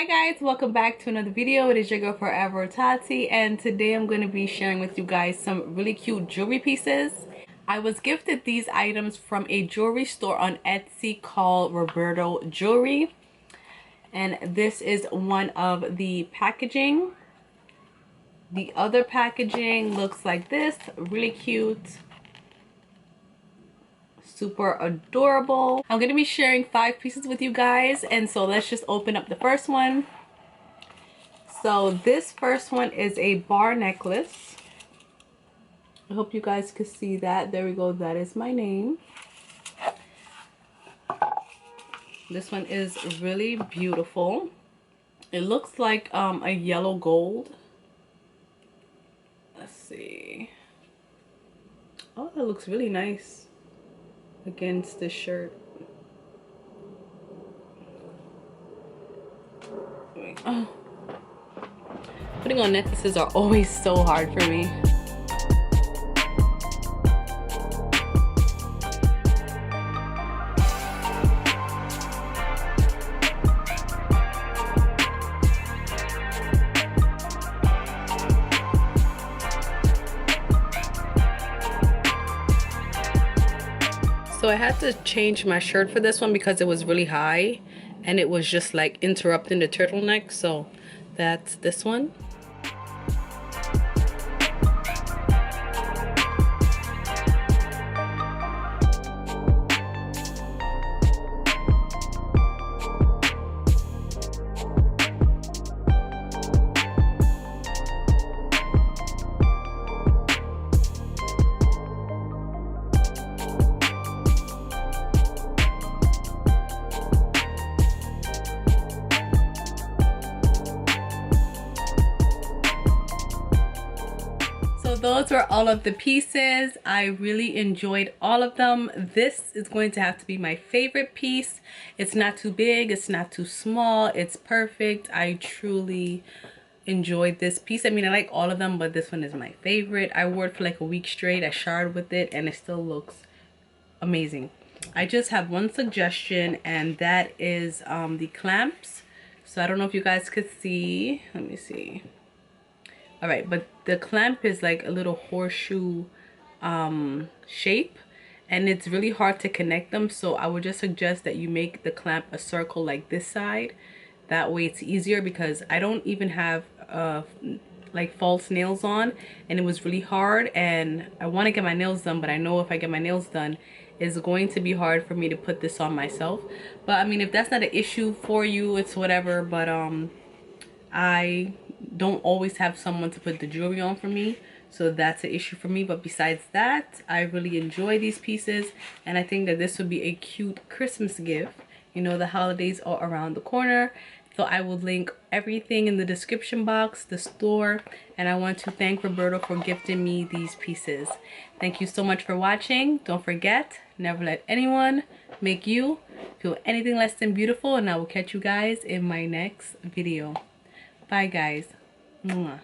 Hi guys, welcome back to another video. It is your girl forever Tati, and today I'm going to be sharing with you guys some really cute jewelry pieces. I was gifted these items from a jewelry store on Etsy called Roberto Jewelry, and this is one of the packaging. The other packaging looks like this, really cute, super adorable. I'm going to be sharing 5 pieces with you guys, and so let's just open up the first one. So this first one is a bar necklace. I hope you guys could see that. There we go. That is my name. This one is really beautiful. It looks like a yellow gold. Let's see. Oh, that looks really nice against this shirt. Oh. Putting on necklaces are always so hard for me. So I had to change my shirt for this one because it was really high and it was just like interrupting the turtleneck. So that's this one. So those were all of the pieces. I really enjoyed all of them. This is going to have to be my favorite piece. It's not too big, it's not too small, it's perfect. I truly enjoyed this piece. I mean, I like all of them, but this one is my favorite. I wore it for like a week straight. I showered with it and it still looks amazing. I just have one suggestion, and that is the clamps. So I don't know if you guys could see. Let me see. All right, but the clamp is like a little horseshoe shape, and it's really hard to connect them. So I would just suggest that you make the clamp a circle like this side. That way it's easier, because I don't even have like false nails on, and it was really hard, and I want to get my nails done, but I know if I get my nails done, it's going to be hard for me to put this on myself. But I mean, if that's not an issue for you, it's whatever. But I don't always have someone to put the jewelry on for me, so that's an issue for me. But besides that, I really enjoy these pieces, and I think that this would be a cute Christmas gift. You know, the holidays are around the corner, so I will link everything in the description box, the store, and I want to thank Roberto for gifting me these pieces. Thank you so much for watching. Don't forget, never let anyone make you feel anything less than beautiful, and I will catch you guys in my next video. Bye guys. Mwah.